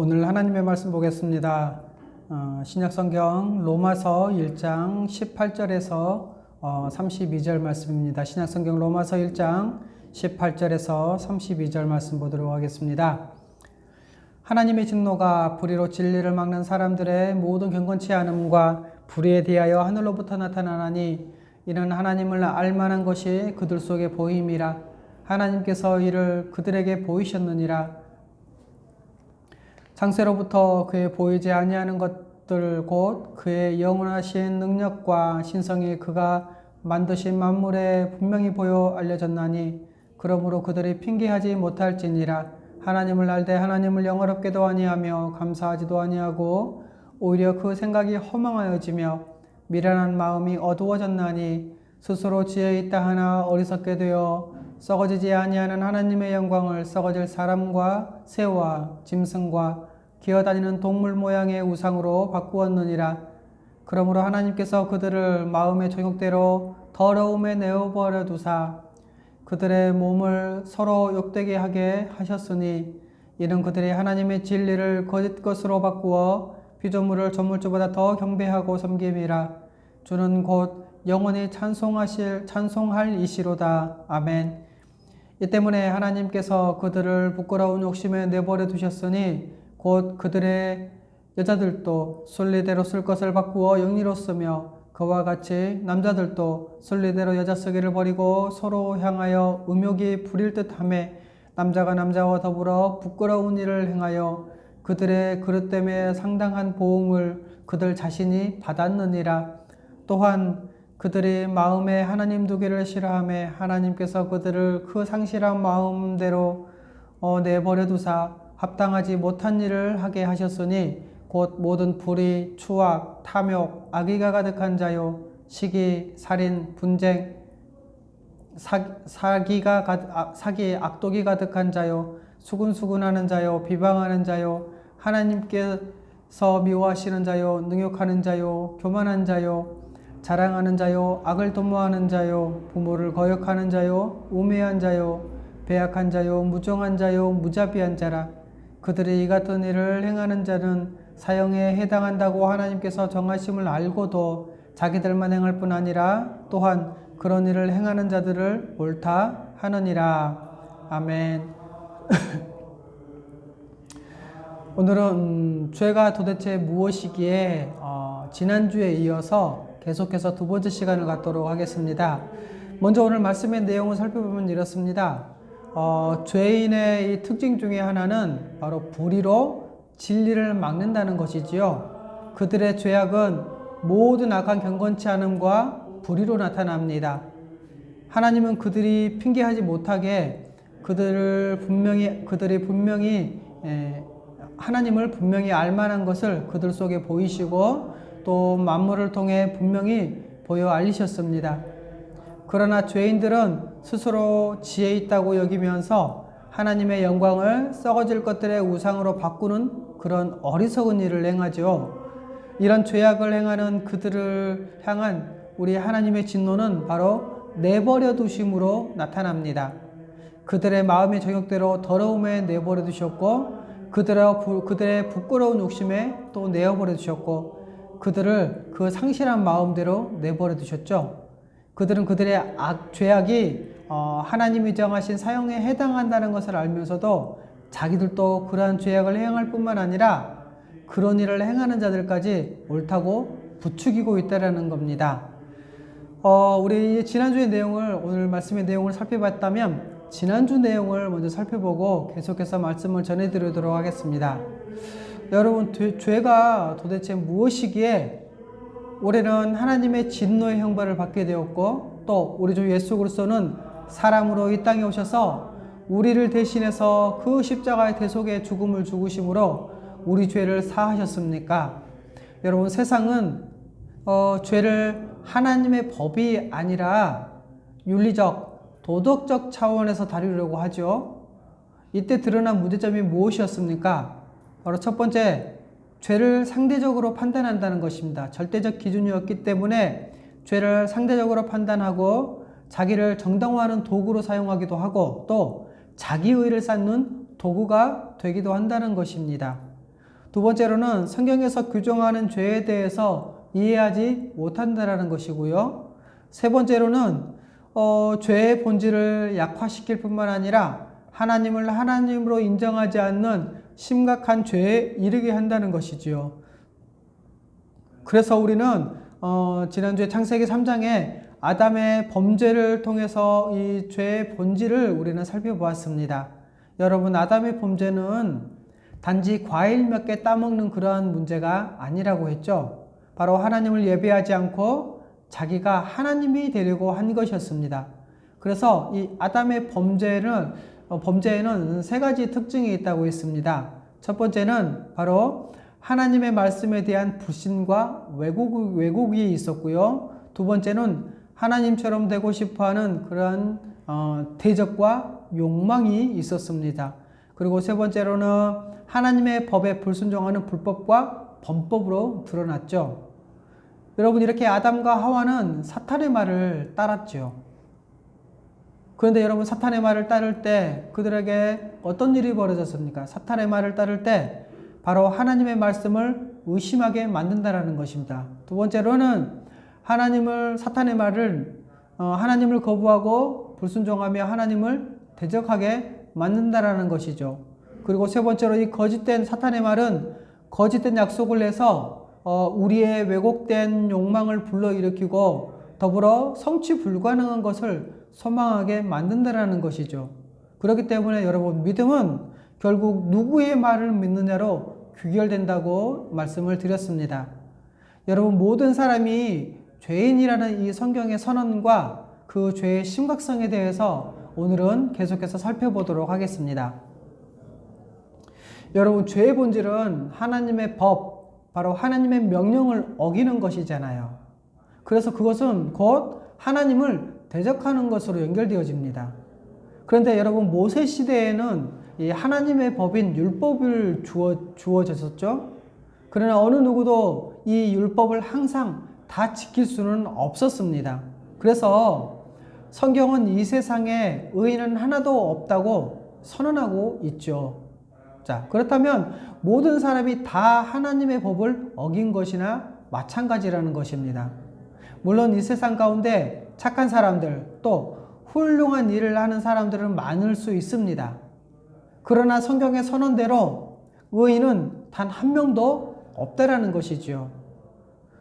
오늘 하나님의 말씀 보겠습니다. 신약성경 로마서 1장 18절에서 32절 말씀입니다. 신약성경 로마서 1장 18절에서 32절 말씀 보도록 하겠습니다. 하나님의 진노가 불의로 진리를 막는 사람들의 모든 경건치 않음과 불의에 대하여 하늘로부터 나타나나니 이는 하나님을 알만한 것이 그들 속에 보임이라. 하나님께서 이를 그들에게 보이셨느니라. 창세로부터 그의 보이지 아니하는 것들 곧 그의 영원하신 능력과 신성이 그가 만드신 만물에 분명히 보여 알려졌나니 그러므로 그들이 핑계하지 못할지니라. 하나님을 알되 하나님을 영어롭게도 아니하며 감사하지도 아니하고 오히려 그 생각이 허망하여지며 미련한 마음이 어두워졌나니 스스로 지혜 있다 하나 어리석게 되어 썩어지지 아니하는 하나님의 영광을 썩어질 사람과 새와 짐승과 기어다니는 동물 모양의 우상으로 바꾸었느니라. 그러므로 하나님께서 그들을 마음의 정욕대로 더러움에 내어버려 두사 그들의 몸을 서로 욕되게 하게 하셨으니 이는 그들이 하나님의 진리를 거짓 것으로 바꾸어 피조물을 조물주보다 더 경배하고 섬김이라. 주는 곧 영원히 찬송할 이시로다. 아멘. 이 때문에 하나님께서 그들을 부끄러운 욕심에 내버려 두셨으니 곧 그들의 여자들도 순리대로 쓸 것을 바꾸어 영리로 쓰며 그와 같이 남자들도 순리대로 여자 쓰기를 버리고 서로 향하여 음욕이 부릴 듯하며 남자가 남자와 더불어 부끄러운 일을 행하여 그들의 그릇됨에 상당한 보응을 그들 자신이 받았느니라. 또한 그들이 마음에 하나님 두기를 싫어하며 하나님께서 그들을 그 상실한 마음대로 내버려 두사 합당하지 못한 일을 하게 하셨으니 곧 모든 불의, 추악, 탐욕, 악의가 가득한 자요 시기, 살인, 분쟁, 사기, 악독이 가득한 자요 수군수군하는 자요 비방하는 자요 하나님께서 미워하시는 자요 능욕하는 자요 교만한 자요 자랑하는 자요 악을 도모하는 자요 부모를 거역하는 자요 우매한 자요 배약한 자요 무정한 자요 무자비한 자라. 그들이 이 같은 일을 행하는 자는 사형에 해당한다고 하나님께서 정하심을 알고도 자기들만 행할 뿐 아니라 또한 그런 일을 행하는 자들을 옳다 하느니라. 아멘. 오늘은 죄가 도대체 무엇이기에 지난주에 이어서 계속해서 두 번째 시간을 갖도록 하겠습니다. 먼저 오늘 말씀의 내용을 살펴보면 이렇습니다. 죄인의 이 특징 중에 하나는 바로 불의로 진리를 막는다는 것이지요. 그들의 죄악은 모든 악한 경건치 않음과 불의로 나타납니다. 하나님은 그들이 핑계하지 못하게 그들이 분명히 하나님을 분명히 알만한 것을 그들 속에 보이시고 또 만물을 통해 분명히 보여 알리셨습니다. 그러나 죄인들은 스스로 지혜 있다고 여기면서 하나님의 영광을 썩어질 것들의 우상으로 바꾸는 그런 어리석은 일을 행하죠. 이런 죄악을 행하는 그들을 향한 우리 하나님의 진노는 바로 내버려 두심으로 나타납니다. 그들의 마음의 정욕대로 더러움에 내버려 두셨고 그들의 부끄러운 욕심에 또 내어버려 두셨고 그들을 그 상실한 마음대로 내버려 두셨죠. 그들은 그들의 죄악이 하나님이 정하신 사형에 해당한다는 것을 알면서도 자기들도 그러한 죄악을 행할 뿐만 아니라 그런 일을 행하는 자들까지 옳다고 부추기고 있다는 겁니다. 우리 지난주의 내용을 오늘 말씀의 내용을 살펴봤다면 지난주 내용을 먼저 살펴보고 계속해서 말씀을 전해드리도록 하겠습니다. 여러분, 죄가 도대체 무엇이기에 올해는 하나님의 진노의 형벌을 받게 되었고 또 우리 주 예수 그리스도는 사람으로 이 땅에 오셔서 우리를 대신해서 그 십자가의 대속의 죽음을 죽으심으로 우리 죄를 사하셨습니까? 여러분, 세상은 죄를 하나님의 법이 아니라 윤리적, 도덕적 차원에서 다루려고 하죠. 이때 드러난 문제점이 무엇이었습니까? 바로 첫 번째, 죄를 상대적으로 판단한다는 것입니다. 절대적 기준이었기 때문에 죄를 상대적으로 판단하고 자기를 정당화하는 도구로 사용하기도 하고 또 자기의를 쌓는 도구가 되기도 한다는 것입니다. 두 번째로는 성경에서 규정하는 죄에 대해서 이해하지 못한다라는 것이고요. 세 번째로는 죄의 본질을 약화시킬 뿐만 아니라 하나님을 하나님으로 인정하지 않는 심각한 죄에 이르게 한다는 것이지요. 그래서 우리는 지난주에 창세기 3장에 아담의 범죄를 통해서 이 죄의 본질을 우리는 살펴보았습니다. 여러분, 아담의 범죄는 단지 과일 몇 개 따먹는 그러한 문제가 아니라고 했죠. 바로 하나님을 예배하지 않고 자기가 하나님이 되려고 한 것이었습니다. 그래서 이 아담의 범죄에는 세 가지 특징이 있다고 했습니다. 첫 번째는 바로 하나님의 말씀에 대한 불신과 왜곡이 있었고요. 두 번째는 하나님처럼 되고 싶어하는 그런 대적과 욕망이 있었습니다. 그리고 세 번째로는 하나님의 법에 불순종하는 불법과 범법으로 드러났죠. 여러분, 이렇게 아담과 하와는 사탄의 말을 따랐죠. 그런데 여러분, 사탄의 말을 따를 때 그들에게 어떤 일이 벌어졌습니까? 사탄의 말을 따를 때 바로 하나님의 말씀을 의심하게 만든다라는 것입니다. 두 번째로는 사탄의 말을 하나님을 거부하고 불순종하며 하나님을 대적하게 만든다라는 것이죠. 그리고 세 번째로 이 거짓된 사탄의 말은 거짓된 약속을 내서 우리의 왜곡된 욕망을 불러일으키고 더불어 성취 불가능한 것을 소망하게 만든다라는 것이죠. 그렇기 때문에 여러분, 믿음은 결국 누구의 말을 믿느냐로 귀결된다고 말씀을 드렸습니다. 여러분, 모든 사람이 죄인이라는 이 성경의 선언과 그 죄의 심각성에 대해서 오늘은 계속해서 살펴보도록 하겠습니다. 여러분, 죄의 본질은 하나님의 법, 바로 하나님의 명령을 어기는 것이잖아요. 그래서 그것은 곧 하나님을 대적하는 것으로 연결되어집니다. 그런데 여러분, 모세 시대에는 이 하나님의 법인 율법을 주어졌었죠. 그러나 어느 누구도 이 율법을 항상 다 지킬 수는 없었습니다. 그래서 성경은 이 세상에 의인은 하나도 없다고 선언하고 있죠. 자, 그렇다면 모든 사람이 다 하나님의 법을 어긴 것이나 마찬가지라는 것입니다. 물론 이 세상 가운데 착한 사람들, 또 훌륭한 일을 하는 사람들은 많을 수 있습니다. 그러나 성경의 선언대로 의인은 단 한 명도 없다라는 것이지요.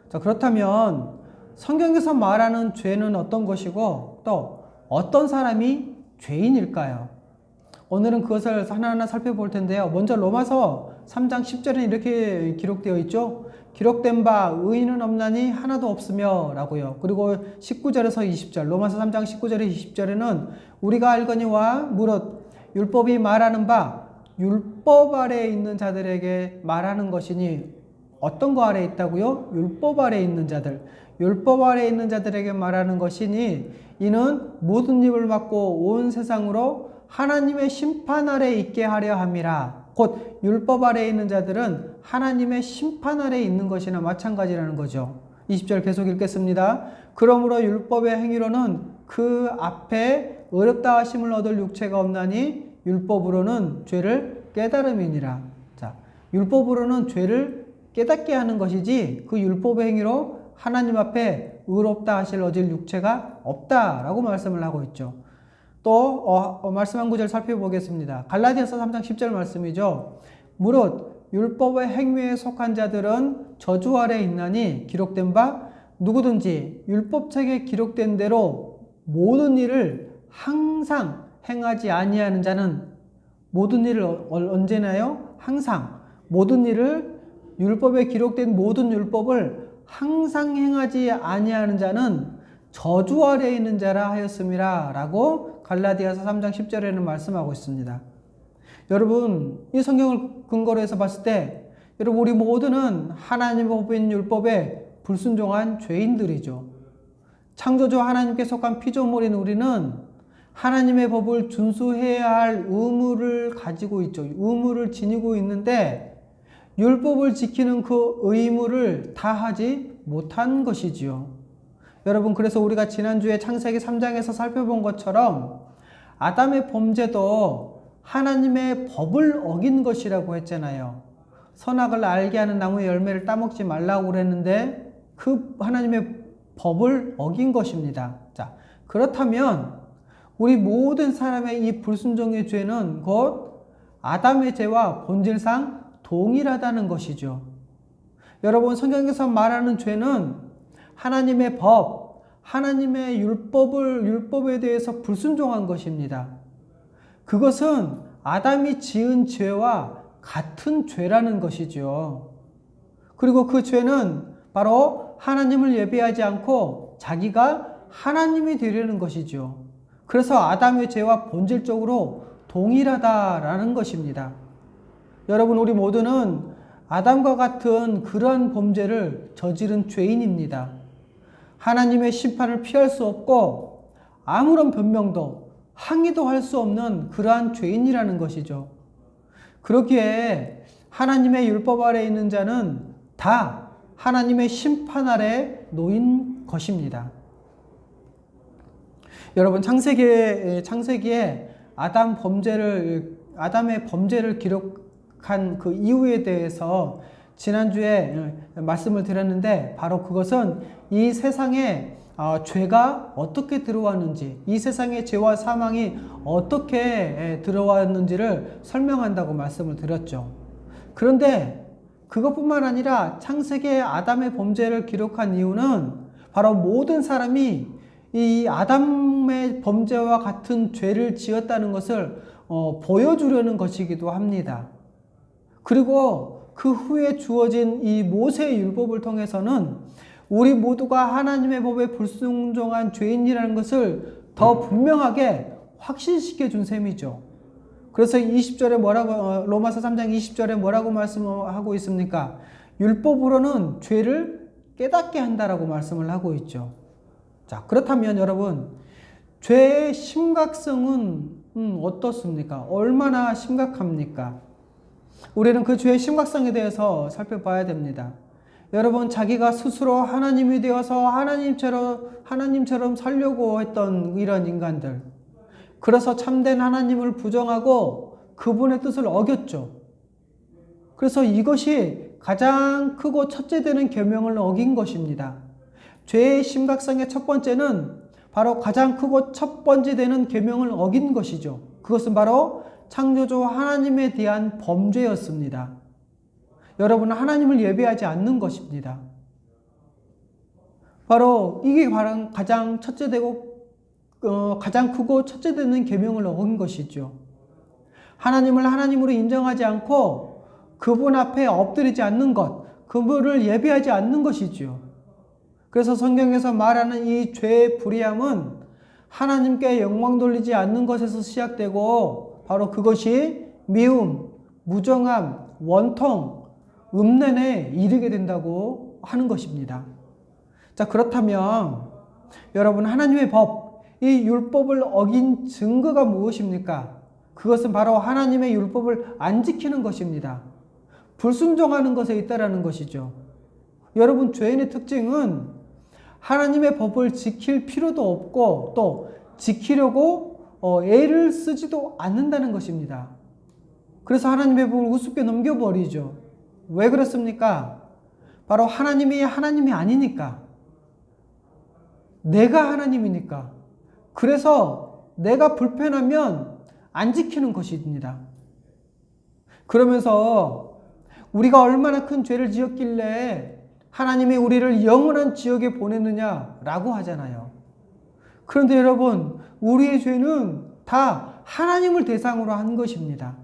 자, 그렇다면 성경에서 말하는 죄는 어떤 것이고 또 어떤 사람이 죄인일까요? 오늘은 그것을 하나하나 살펴볼 텐데요. 먼저 로마서 3장 10절에 이렇게 기록되어 있죠. 기록된 바 의인은 없나니 하나도 없으며 라고요. 그리고 19절에서 20절, 로마서 3장 19절에 20절에는 우리가 알거니와 무릇 율법이 말하는 바 율법 아래에 있는 자들에게 말하는 것이니 어떤 거 아래에 있다고요? 율법 아래에 있는 자들. 율법 아래에 있는 자들에게 말하는 것이니 이는 모든 입을 막고 온 세상으로 하나님의 심판 아래에 있게 하려 함이라. 곧 율법 아래에 있는 자들은 하나님의 심판 아래에 있는 것이나 마찬가지라는 거죠. 20절 계속 읽겠습니다. 그러므로 율법의 행위로는 그 앞에 어렵다 하심을 얻을 육체가 없나니 율법으로는 죄를 깨달음이니라. 자, 율법으로는 죄를 깨닫게 하는 것이지 그 율법의 행위로 하나님 앞에 의롭다 하실 얻을 육체가 없다라고 말씀을 하고 있죠. 또 말씀 한 구절 살펴보겠습니다. 갈라디아서 3장 10절 말씀이죠. 무릇 율법의 행위에 속한 자들은 저주 아래 있나니 기록된 바 누구든지 율법책에 기록된 대로 모든 일을 항상 행하지 아니하는 자는 모든 일을 언제나요? 항상 모든 일을 율법에 기록된 모든 율법을 항상 행하지 아니하는 자는 저주 아래에 있는 자라 하였음이라 라고 갈라디아서 3장 10절에는 말씀하고 있습니다. 여러분, 이 성경을 근거로 해서 봤을 때 여러분, 우리 모두는 하나님의 법인 율법에 불순종한 죄인들이죠. 창조주 하나님께 속한 피조물인 우리는 하나님의 법을 준수해야 할 의무를 가지고 있죠. 의무를 지니고 있는데 율법을 지키는 그 의무를 다하지 못한 것이지요. 여러분, 그래서 우리가 지난주에 창세기 3장에서 살펴본 것처럼 아담의 범죄도 하나님의 법을 어긴 것이라고 했잖아요. 선악을 알게 하는 나무의 열매를 따먹지 말라고 그랬는데 그 하나님의 법을 어긴 것입니다. 자, 그렇다면 우리 모든 사람의 이 불순종의 죄는 곧 아담의 죄와 본질상 동일하다는 것이죠. 여러분, 성경에서 말하는 죄는 하나님의 법, 하나님의 율법에 대해서 불순종한 것입니다. 그것은 아담이 지은 죄와 같은 죄라는 것이죠. 그리고 그 죄는 바로 하나님을 예배하지 않고 자기가 하나님이 되려는 것이죠. 그래서 아담의 죄와 본질적으로 동일하다라는 것입니다. 여러분, 우리 모두는 아담과 같은 그러한 범죄를 저지른 죄인입니다. 하나님의 심판을 피할 수 없고 아무런 변명도 항의도 할 수 없는 그러한 죄인이라는 것이죠. 그렇기에 하나님의 율법 아래에 있는 자는 다 하나님의 심판 아래 놓인 것입니다. 여러분, 창세기에 아담의 범죄를 기록한 그 이유에 대해서 지난주에 말씀을 드렸는데, 바로 그것은 이 세상에 죄가 어떻게 들어왔는지, 이 세상에 죄와 사망이 어떻게 들어왔는지를 설명한다고 말씀을 드렸죠. 그런데 그것뿐만 아니라 창세기에 아담의 범죄를 기록한 이유는 바로 모든 사람이 이 아담의 범죄와 같은 죄를 지었다는 것을 보여주려는 것이기도 합니다. 그리고 그 후에 주어진 이 모세의 율법을 통해서는 우리 모두가 하나님의 법에 불순종한 죄인이라는 것을 더 분명하게 확신시켜 준 셈이죠. 그래서 20절에 로마서 3장 20절에 뭐라고 말씀하고 있습니까? 율법으로는 죄를 깨닫게 한다라고 말씀을 하고 있죠. 자, 그렇다면 여러분, 죄의 심각성은 어떻습니까? 얼마나 심각합니까? 우리는 그 죄의 심각성에 대해서 살펴봐야 됩니다. 여러분, 자기가 스스로 하나님이 되어서 하나님처럼 살려고 했던 이런 인간들, 그래서 참된 하나님을 부정하고 그분의 뜻을 어겼죠. 그래서 이것이 가장 크고 첫째 되는 계명을 어긴 것입니다. 죄의 심각성의 첫 번째는 바로 가장 크고 첫 번째 되는 계명을 어긴 것이죠. 그것은 바로 창조주 하나님에 대한 범죄였습니다. 여러분은 하나님을 예배하지 않는 것입니다. 바로 이게 가장 첫째 되고 가장 크고 첫째 되는 계명을 어긴 것이죠. 하나님을 하나님으로 인정하지 않고 그분 앞에 엎드리지 않는 것, 그분을 예배하지 않는 것이죠. 그래서 성경에서 말하는 이 죄의 불의함은 하나님께 영광 돌리지 않는 것에서 시작되고, 바로 그것이 미움, 무정함, 원통, 음란에 이르게 된다고 하는 것입니다. 자, 그렇다면 여러분, 하나님의 법, 이 율법을 어긴 증거가 무엇입니까? 그것은 바로 하나님의 율법을 안 지키는 것입니다. 불순종하는 것에 있다라는 것이죠. 여러분, 죄인의 특징은 하나님의 법을 지킬 필요도 없고 또 지키려고 애를 쓰지도 않는다는 것입니다. 그래서 하나님의 법을 우습게 넘겨버리죠. 왜 그렇습니까? 바로 하나님이 아니니까. 내가 하나님이니까. 그래서 내가 불편하면 안 지키는 것입니다. 그러면서 우리가 얼마나 큰 죄를 지었길래 하나님이 우리를 영원한 지옥에 보냈느냐라고 하잖아요. 그런데 여러분, 우리의 죄는 다 하나님을 대상으로 한 것입니다.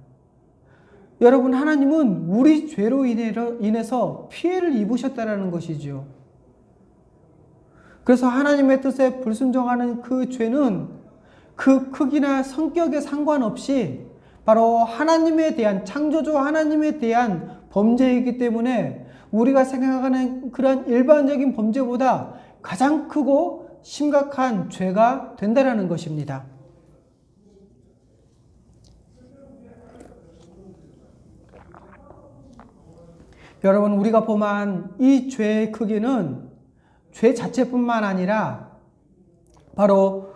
여러분, 하나님은 우리 죄로 인해서 피해를 입으셨다는 것이죠. 그래서 하나님의 뜻에 불순종하는 그 죄는 그 크기나 성격에 상관없이 바로 하나님에 대한, 창조주 하나님에 대한 범죄이기 때문에 우리가 생각하는 그런 일반적인 범죄보다 가장 크고 심각한 죄가 된다는 것입니다. 여러분, 우리가 범한 이 죄의 크기는 죄 자체뿐만 아니라 바로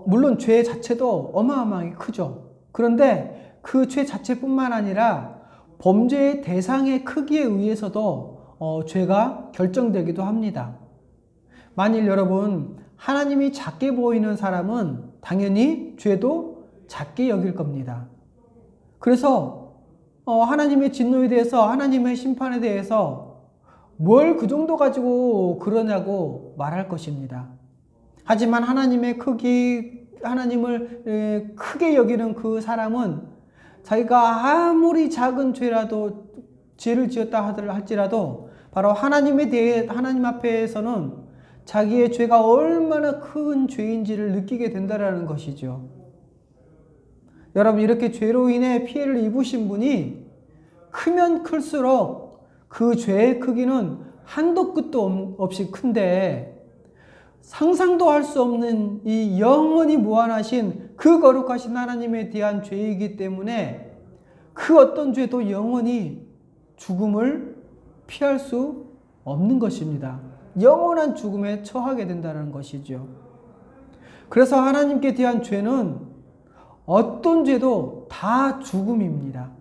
물론 죄 자체도 어마어마하게 크죠. 그런데 그 죄 자체뿐만 아니라 범죄의 대상의 크기에 의해서도 죄가 결정되기도 합니다. 만일 여러분 하나님이 작게 보이는 사람은 당연히 죄도 작게 여길 겁니다. 그래서 하나님의 진노에 대해서, 하나님의 심판에 대해서 뭘 그 정도 가지고 그러냐고 말할 것입니다. 하지만 하나님의 하나님을 크게 여기는 그 사람은 자기가 아무리 작은 죄를 지었다 할지라도 바로 하나님 앞에서는 자기의 죄가 얼마나 큰 죄인지를 느끼게 된다는 것이죠. 여러분, 이렇게 죄로 인해 피해를 입으신 분이 크면 클수록 그 죄의 크기는 한도 끝도 없이 큰데, 상상도 할 수 없는 이 영원히 무한하신 그 거룩하신 하나님에 대한 죄이기 때문에 그 어떤 죄도 영원히 죽음을 피할 수 없는 것입니다. 영원한 죽음에 처하게 된다는 것이죠. 그래서 하나님께 대한 죄는 어떤 죄도 다 죽음입니다.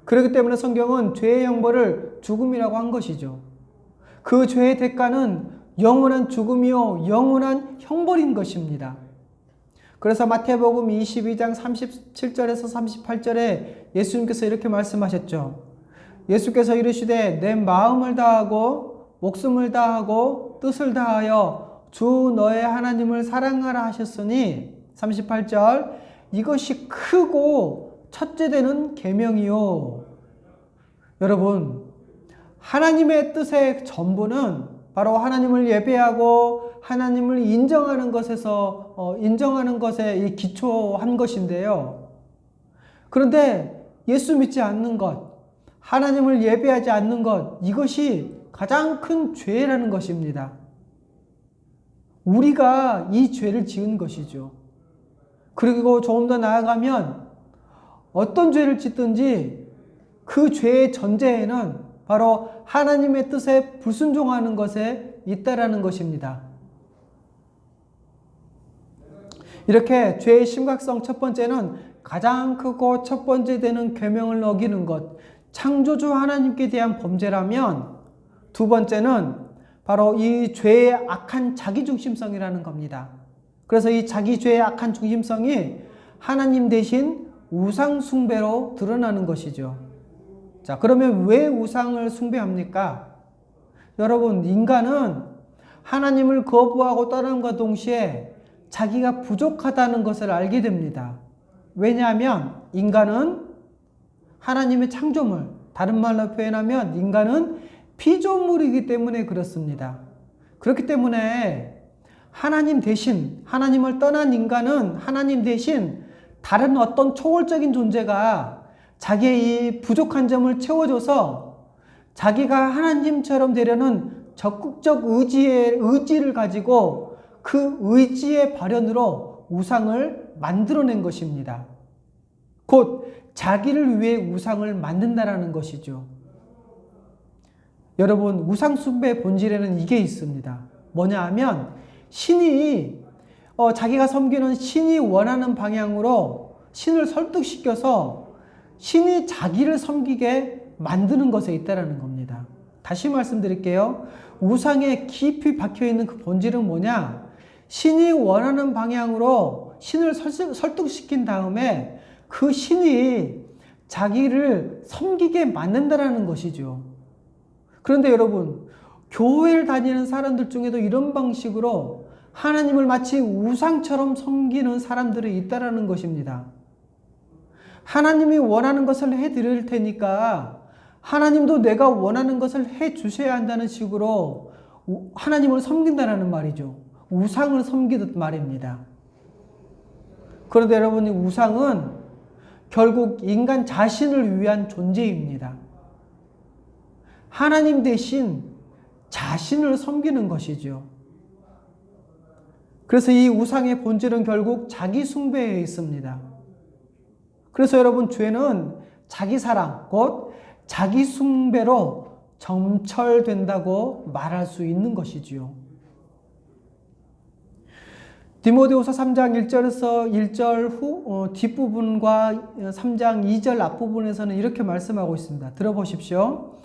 그렇기 때문에 성경은 죄의 형벌을 죽음이라고 한 것이죠. 그 죄의 대가는 영원한 죽음이요 영원한 형벌인 것입니다. 그래서 마태복음 22장 37절에서 38절에 예수님께서 이렇게 말씀하셨죠. 예수께서 이르시되 내 마음을 다하고 목숨을 다하고 뜻을 다하여 주 너의 하나님을 사랑하라 하셨으니 38절 이것이 크고 첫째 되는 계명이요. 여러분, 하나님의 뜻의 전부는 바로 하나님을 예배하고 하나님을 인정하는 것에 기초한 것인데요. 그런데 예수 믿지 않는 것, 하나님을 예배하지 않는 것, 이것이 가장 큰 죄라는 것입니다. 우리가 이 죄를 지은 것이죠. 그리고 조금 더 나아가면 어떤 죄를 짓든지 그 죄의 전제에는 바로 하나님의 뜻에 불순종하는 것에 있다라는 것입니다. 이렇게 죄의 심각성 첫 번째는 가장 크고 첫 번째 되는 계명을 어기는 것, 창조주 하나님께 대한 범죄라면, 두 번째는 바로 이 죄의 악한 자기중심성이라는 겁니다. 그래서 이 죄의 악한 중심성이 하나님 대신 우상 숭배로 드러나는 것이죠. 자, 그러면 왜 우상을 숭배합니까? 여러분, 인간은 하나님을 거부하고 떠남과 동시에 자기가 부족하다는 것을 알게 됩니다. 왜냐하면 인간은 하나님의 창조물, 다른 말로 표현하면 인간은 피조물이기 때문에 그렇습니다. 그렇기 때문에 하나님을 떠난 인간은 하나님 대신 다른 어떤 초월적인 존재가 자기의 이 부족한 점을 채워줘서 자기가 하나님처럼 되려는 적극적 의지를 가지고 그 의지의 발현으로 우상을 만들어낸 것입니다. 곧 자기를 위해 우상을 만든다라는 것이죠. 여러분, 우상 숭배의 본질에는 이게 있습니다. 뭐냐 하면 자기가 섬기는 신이 원하는 방향으로 신을 설득시켜서 신이 자기를 섬기게 만드는 것에 있다는 겁니다. 다시 말씀드릴게요. 우상에 깊이 박혀있는 그 본질은 뭐냐? 신이 원하는 방향으로 신을 설득시킨 다음에 그 신이 자기를 섬기게 만든다는 것이죠. 그런데 여러분, 교회를 다니는 사람들 중에도 이런 방식으로 하나님을 마치 우상처럼 섬기는 사람들이 있다는 것입니다. 하나님이 원하는 것을 해드릴 테니까 하나님도 내가 원하는 것을 해주셔야 한다는 식으로 하나님을 섬긴다는 말이죠. 우상을 섬기듯 말입니다. 그런데 여러분, 우상은 결국 인간 자신을 위한 존재입니다. 하나님 대신 자신을 섬기는 것이죠. 그래서 이 우상의 본질은 결국 자기 숭배에 있습니다. 그래서 여러분, 죄는 자기 사랑, 곧 자기 숭배로 점철된다고 말할 수 있는 것이지요. 디모데후서 3장 1절에서 1절 후 뒷부분과 3장 2절 앞부분에서는 이렇게 말씀하고 있습니다. 들어보십시오.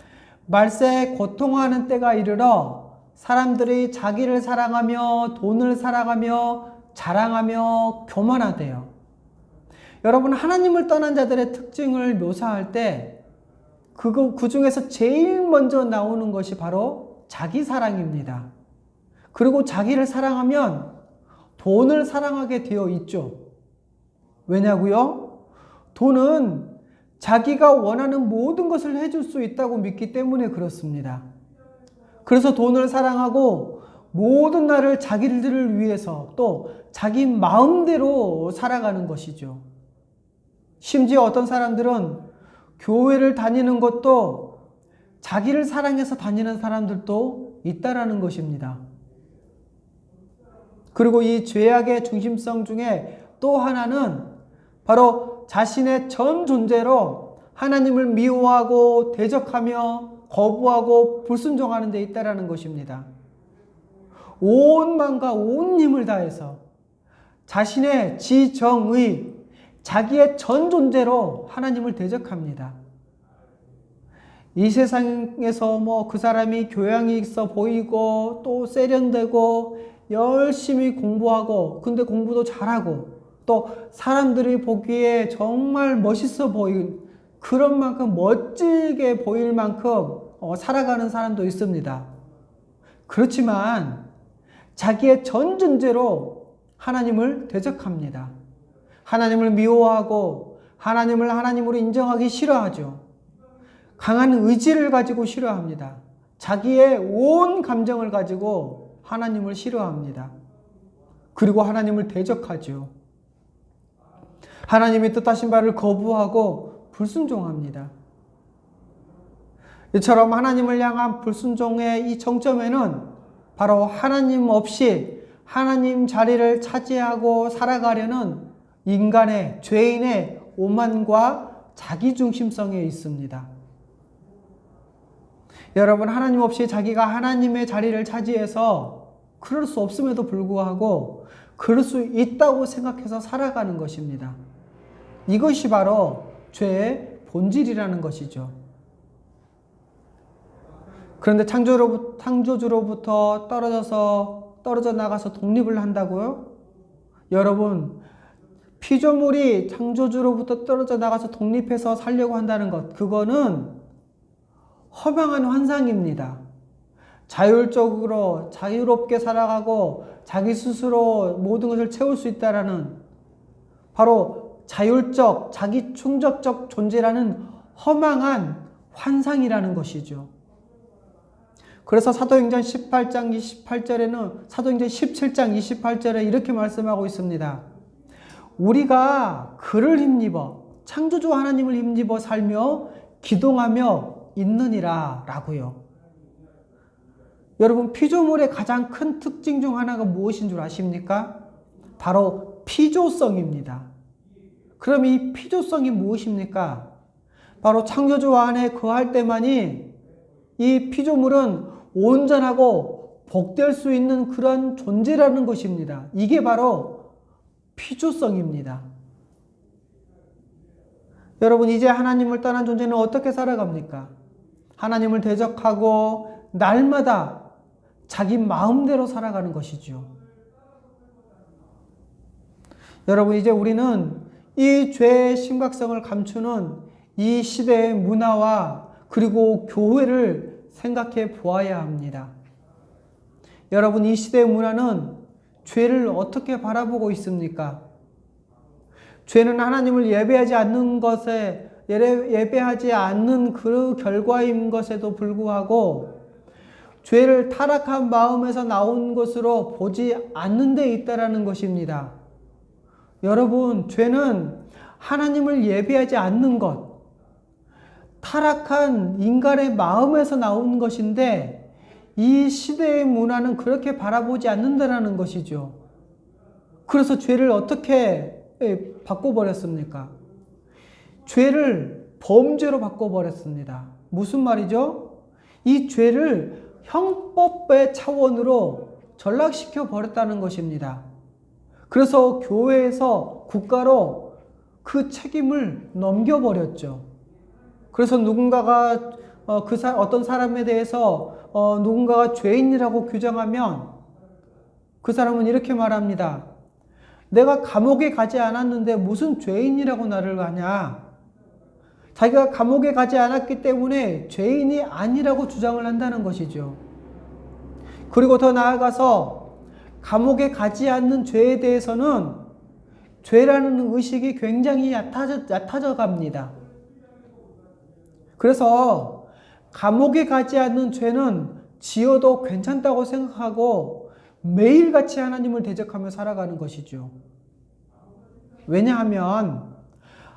말세 고통하는 때가 이르러 사람들이 자기를 사랑하며 돈을 사랑하며 자랑하며 교만하대요. 여러분, 하나님을 떠난 자들의 특징을 묘사할 때 그 중에서 제일 먼저 나오는 것이 바로 자기 사랑입니다. 그리고 자기를 사랑하면 돈을 사랑하게 되어 있죠. 왜냐고요? 돈은 자기가 원하는 모든 것을 해줄 수 있다고 믿기 때문에 그렇습니다. 그래서 돈을 사랑하고 모든 날을 자기들을 위해서 또 자기 마음대로 살아가는 것이죠. 심지어 어떤 사람들은 교회를 다니는 것도 자기를 사랑해서 다니는 사람들도 있다라는 것입니다. 그리고 이 죄악의 중심성 중에 또 하나는 바로 자신의 전 존재로 하나님을 미워하고 대적하며 거부하고 불순종하는 데 있다라는 것입니다. 온 마음과 온 힘을 다해서 자신의 지정의, 자기의 전 존재로 하나님을 대적합니다. 이 세상에서 그 사람이 교양이 있어 보이고 또 세련되고 열심히 공부하고 근데 공부도 잘하고 또 사람들이 보기에 정말 멋있어 보인 그런 만큼 멋지게 보일 만큼 살아가는 사람도 있습니다. 그렇지만 자기의 전 존재로 하나님을 대적합니다. 하나님을 미워하고 하나님을 하나님으로 인정하기 싫어하죠. 강한 의지를 가지고 싫어합니다. 자기의 온 감정을 가지고 하나님을 싫어합니다. 그리고 하나님을 대적하죠. 하나님의 뜻하신 바를 거부하고 불순종합니다. 이처럼 하나님을 향한 불순종의 이 정점에는 바로 하나님 없이 하나님 자리를 차지하고 살아가려는 인간의, 죄인의 오만과 자기중심성에 있습니다. 여러분, 하나님 없이 자기가 하나님의 자리를 차지해서 그럴 수 없음에도 불구하고 그럴 수 있다고 생각해서 살아가는 것입니다. 이것이 바로 죄의 본질이라는 것이죠. 그런데 창조주로부터 떨어져 나가서 독립을 한다고요? 여러분, 피조물이 창조주로부터 떨어져 나가서 독립해서 살려고 한다는 것, 그거는 허망한 환상입니다. 자율적으로 자유롭게 살아가고 자기 스스로 모든 것을 채울 수 있다라는 바로 자율적, 자기 충족적 존재라는 허망한 환상이라는 것이죠. 그래서 사도행전 18장 28절에는 사도행전 17장 28절에 이렇게 말씀하고 있습니다. 우리가 그를 힘입어 창조주 하나님을 힘입어 살며 기동하며 있느니라 라고요. 여러분, 피조물의 가장 큰 특징 중 하나가 무엇인 줄 아십니까? 바로 피조성입니다. 그럼 이 피조성이 무엇입니까? 바로 창조주 안에 거할 때만이 이 피조물은 온전하고 복될 수 있는 그런 존재라는 것입니다. 이게 바로 피조성입니다. 여러분, 이제 하나님을 떠난 존재는 어떻게 살아갑니까? 하나님을 대적하고 날마다 자기 마음대로 살아가는 것이죠. 여러분, 이제 우리는 이 죄의 심각성을 감추는 이 시대의 문화와 그리고 교회를 생각해 보아야 합니다. 여러분, 이 시대의 문화는 죄를 어떻게 바라보고 있습니까? 죄는 하나님을 예배하지 않는 그 결과인 것에도 불구하고 죄를 타락한 마음에서 나온 것으로 보지 않는 데 있다라는 것입니다. 여러분, 죄는 하나님을 예배하지 않는 것, 타락한 인간의 마음에서 나온 것인데 이 시대의 문화는 그렇게 바라보지 않는다라는 것이죠. 그래서 죄를 어떻게 바꿔버렸습니까? 죄를 범죄로 바꿔버렸습니다. 무슨 말이죠? 이 죄를 형법의 차원으로 전락시켜 버렸다는 것입니다. 그래서 교회에서 국가로 그 책임을 넘겨버렸죠. 그래서 누군가가 어떤 사람에 대해서 누군가가 죄인이라고 규정하면 그 사람은 이렇게 말합니다. 내가 감옥에 가지 않았는데 무슨 죄인이라고 나를 가냐. 자기가 감옥에 가지 않았기 때문에 죄인이 아니라고 주장을 한다는 것이죠. 그리고 더 나아가서 감옥에 가지 않는 죄에 대해서는 죄라는 의식이 굉장히 얕아져 갑니다. 그래서 감옥에 가지 않는 죄는 지어도 괜찮다고 생각하고 매일같이 하나님을 대적하며 살아가는 것이죠. 왜냐하면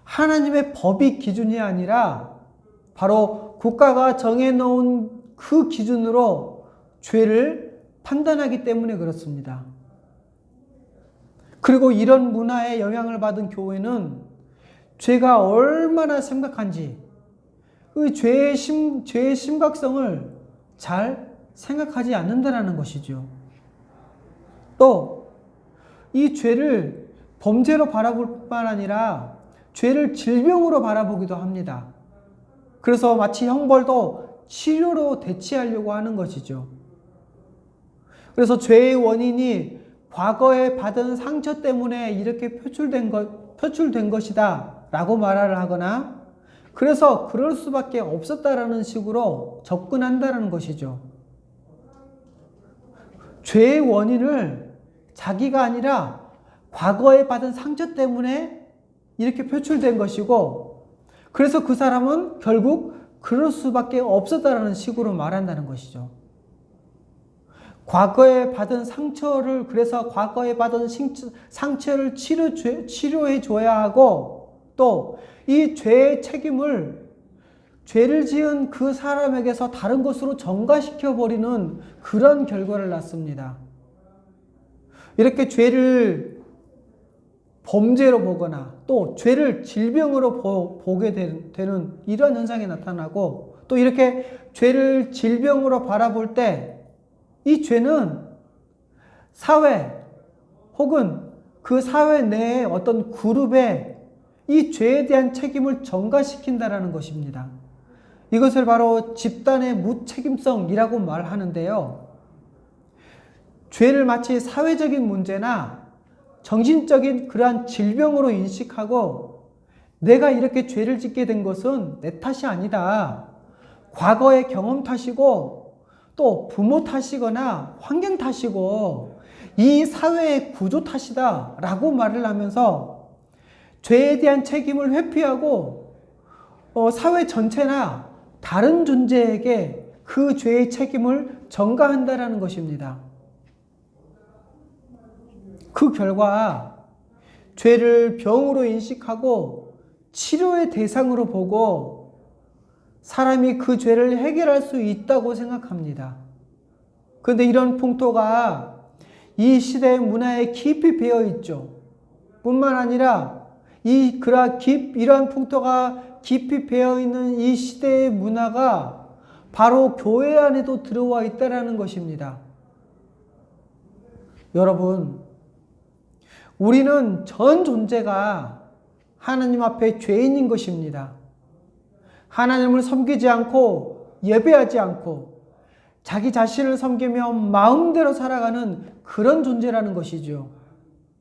하나님의 법이 기준이 아니라 바로 국가가 정해놓은 그 기준으로 죄를 판단하기 때문에 그렇습니다. 그리고 이런 문화에 영향을 받은 교회는 죄가 얼마나 심각한지 그 죄의 심각성을 잘 생각하지 않는다는 것이죠. 또 이 죄를 범죄로 바라볼 뿐만 아니라 죄를 질병으로 바라보기도 합니다. 그래서 마치 형벌도 치료로 대체하려고 하는 것이죠. 그래서 죄의 원인이 과거에 받은 상처 때문에 이렇게 표출된 것이다 라고 말을 하거나 그래서 그럴 수밖에 없었다라는 식으로 접근한다는 것이죠. 죄의 원인을 자기가 아니라 과거에 받은 상처 때문에 이렇게 표출된 것이고 그래서 그 사람은 결국 그럴 수밖에 없었다라는 식으로 말한다는 것이죠. 과거에 받은 상처를 그래서 과거에 받은 상처를 치료해 줘야 하고 또 이 죄의 책임을 죄를 지은 그 사람에게서 다른 것으로 전가시켜 버리는 그런 결과를 낳습니다. 이렇게 죄를 범죄로 보거나 또 죄를 질병으로 보게 되는 이런 현상이 나타나고 또 이렇게 죄를 질병으로 바라볼 때 이 죄는 사회 혹은 그 사회 내의 어떤 그룹에 이 죄에 대한 책임을 전가시킨다라는 것입니다. 이것을 바로 집단의 무책임성이라고 말하는데요. 죄를 마치 사회적인 문제나 정신적인 그러한 질병으로 인식하고 내가 이렇게 죄를 짓게 된 것은 내 탓이 아니다. 과거의 경험 탓이고 또 부모 탓이거나 환경 탓이고 이 사회의 구조 탓이다 라고 말을 하면서 죄에 대한 책임을 회피하고 사회 전체나 다른 존재에게 그 죄의 책임을 전가한다라는 것입니다. 그 결과 죄를 병으로 인식하고 치료의 대상으로 보고 사람이 그 죄를 해결할 수 있다고 생각합니다. 그런데 이런 풍토가 이 시대의 문화에 깊이 배어 있죠. 뿐만 아니라 이러한 풍토가 깊이 배어 있는 이 시대의 문화가 바로 교회 안에도 들어와 있다는 것입니다. 여러분, 우리는 전 존재가 하나님 앞에 죄인인 것입니다. 하나님을 섬기지 않고 예배하지 않고 자기 자신을 섬기며 마음대로 살아가는 그런 존재라는 것이죠.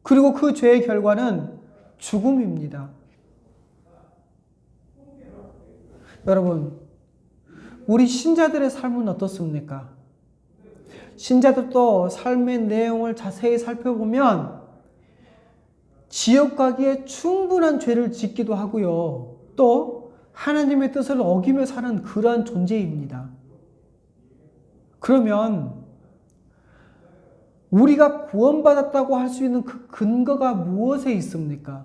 그리고 그 죄의 결과는 죽음입니다. 여러분, 우리 신자들의 삶은 어떻습니까? 신자들도 삶의 내용을 자세히 살펴보면 지옥 가기에 충분한 죄를 짓기도 하고요. 또 하나님의 뜻을 어기며 사는 그러한 존재입니다. 그러면 우리가 구원받았다고 할 수 있는 그 근거가 무엇에 있습니까?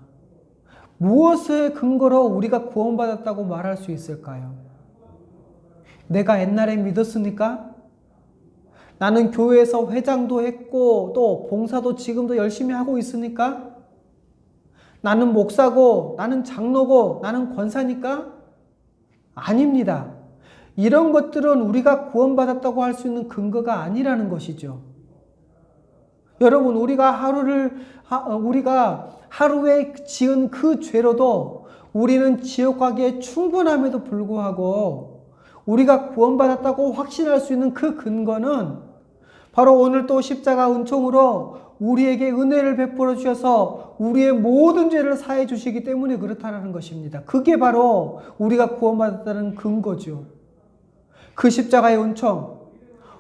무엇의 근거로 우리가 구원받았다고 말할 수 있을까요? 내가 옛날에 믿었으니까? 나는 교회에서 회장도 했고 또 봉사도 지금도 열심히 하고 있으니까? 나는 목사고 나는 장로고 나는 권사니까? 아닙니다. 이런 것들은 우리가 구원받았다고 할 수 있는 근거가 아니라는 것이죠. 여러분, 우리가 하루에 지은 그 죄로도 우리는 지옥 가기에 충분함에도 불구하고 우리가 구원받았다고 확신할 수 있는 그 근거는 바로 오늘 또 십자가 은총으로 우리에게 은혜를 베풀어 주셔서 우리의 모든 죄를 사해 주시기 때문에 그렇다는 것입니다. 그게 바로 우리가 구원받았다는 근거죠. 그 십자가의 은총,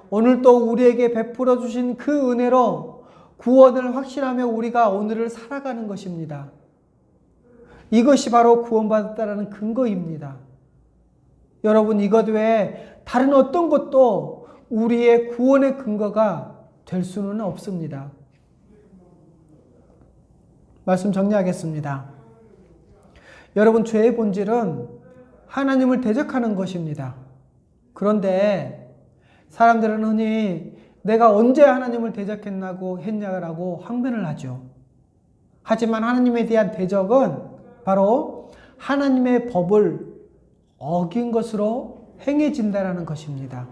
오늘 또 우리에게 베풀어 주신 그 은혜로 구원을 확신하며 우리가 오늘을 살아가는 것입니다. 이것이 바로 구원받았다는 근거입니다. 여러분, 이것 외에 다른 어떤 것도 우리의 구원의 근거가 될 수는 없습니다. 말씀 정리하겠습니다. 여러분, 죄의 본질은 하나님을 대적하는 것입니다. 그런데 사람들은 흔히 내가 언제 하나님을 대적했냐고 항변을 하죠. 하지만 하나님에 대한 대적은 바로 하나님의 법을 어긴 것으로 행해진다는 것입니다.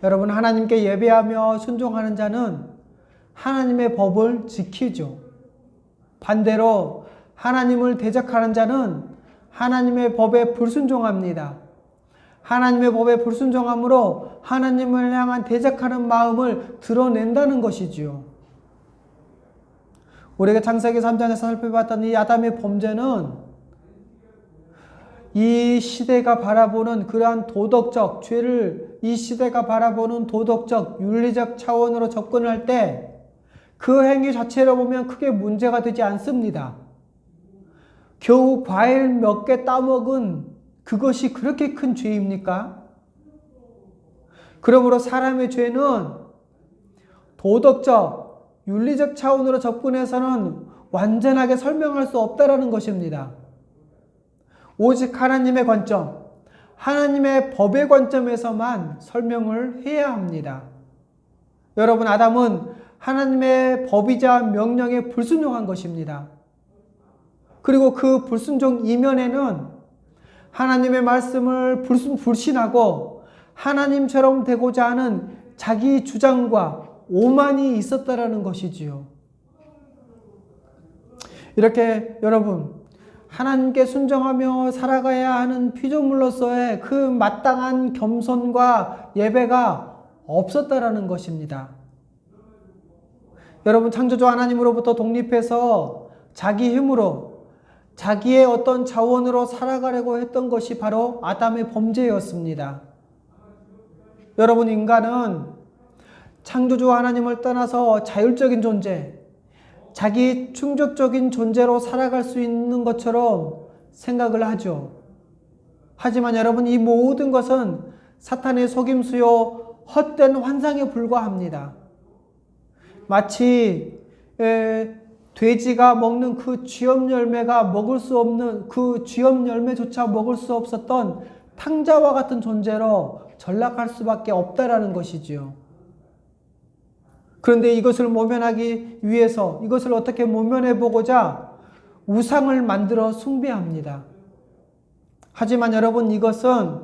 여러분, 하나님께 예배하며 순종하는 자는 하나님의 법을 지키죠. 반대로 하나님을 대적하는 자는 하나님의 법에 불순종합니다. 하나님의 법에 불순종함으로 하나님을 향한 대적하는 마음을 드러낸다는 것이지요. 우리가 창세기 3장에서 살펴봤던 이 아담의 범죄는 이 시대가 바라보는 그러한 도덕적 죄를 이 시대가 바라보는 도덕적 윤리적 차원으로 접근할 때 그 행위 자체로 보면 크게 문제가 되지 않습니다. 겨우 과일 몇 개 따먹은 그것이 그렇게 큰 죄입니까? 그러므로 사람의 죄는 도덕적 윤리적 차원으로 접근해서는 완전하게 설명할 수 없다는 것입니다. 오직 하나님의 관점, 하나님의 법의 관점에서만 설명을 해야 합니다. 여러분, 아담은 하나님의 법이자 명령에 불순종한 것입니다. 그리고 그 불순종 이면에는 하나님의 말씀을 불신하고 하나님처럼 되고자 하는 자기 주장과 오만이 있었다라는 것이지요. 이렇게 여러분, 하나님께 순종하며 살아가야 하는 피조물로서의 그 마땅한 겸손과 예배가 없었다라는 것입니다. 여러분, 창조주 하나님으로부터 독립해서 자기 힘으로 자기의 어떤 자원으로 살아가려고 했던 것이 바로 아담의 범죄였습니다. 여러분, 인간은 창조주 하나님을 떠나서 자율적인 존재, 자기 충족적인 존재로 살아갈 수 있는 것처럼 생각을 하죠. 하지만 여러분, 이 모든 것은 사탄의 속임수요 헛된 환상에 불과합니다. 마치 돼지가 먹는 그 쥐염 열매가 먹을 수 없는 그 쥐염 열매조차 먹을 수 없었던 탕자와 같은 존재로 전락할 수밖에 없다라는 것이지요. 그런데 이것을 모면하기 위해서 이것을 어떻게 모면해 보고자 우상을 만들어 숭배합니다. 하지만 여러분, 이것은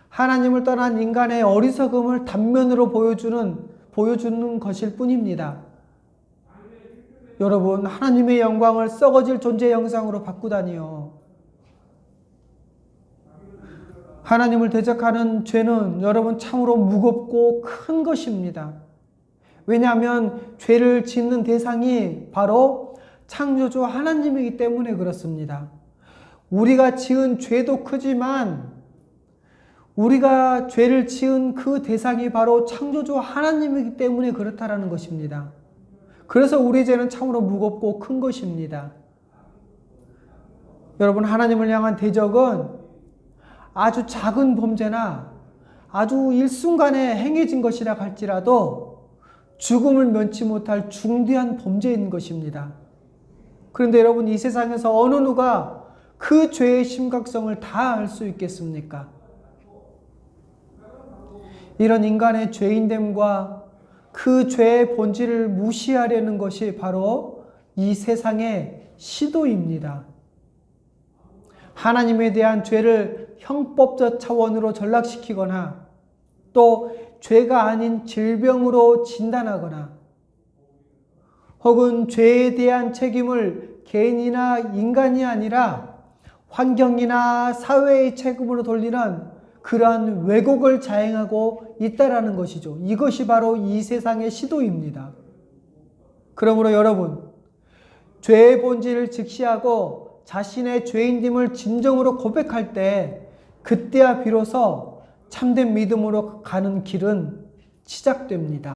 하나님을 떠난 인간의 어리석음을 단면으로 보여주는 것일 뿐입니다. 여러분, 하나님의 영광을 썩어질 존재 형상으로 바꾸다니요. 하나님을 대적하는 죄는 여러분 참으로 무겁고 큰 것입니다. 왜냐하면 죄를 짓는 대상이 바로 창조주 하나님이기 때문에 그렇습니다. 우리가 지은 죄도 크지만 우리가 죄를 지은 그 대상이 바로 창조주 하나님이기 때문에 그렇다라는 것입니다. 그래서 우리 죄는 참으로 무겁고 큰 것입니다. 여러분, 하나님을 향한 대적은 아주 작은 범죄나 아주 일순간에 행해진 것이라 할지라도 죽음을 면치 못할 중대한 범죄인 것입니다. 그런데 여러분, 이 세상에서 어느 누가 그 죄의 심각성을 다 알 수 있겠습니까? 이런 인간의 죄인됨과 그 죄의 본질을 무시하려는 것이 바로 이 세상의 시도입니다. 하나님에 대한 죄를 형법적 차원으로 전락시키거나 또 죄가 아닌 질병으로 진단하거나 혹은 죄에 대한 책임을 개인이나 인간이 아니라 환경이나 사회의 책임으로 돌리는 그러한 왜곡을 자행하고 있다라는 것이죠. 이것이 바로 이 세상의 시도입니다. 그러므로 여러분, 죄의 본질을 직시하고 자신의 죄인됨을 진정으로 고백할 때 그때야 비로소 참된 믿음으로 가는 길은 시작됩니다.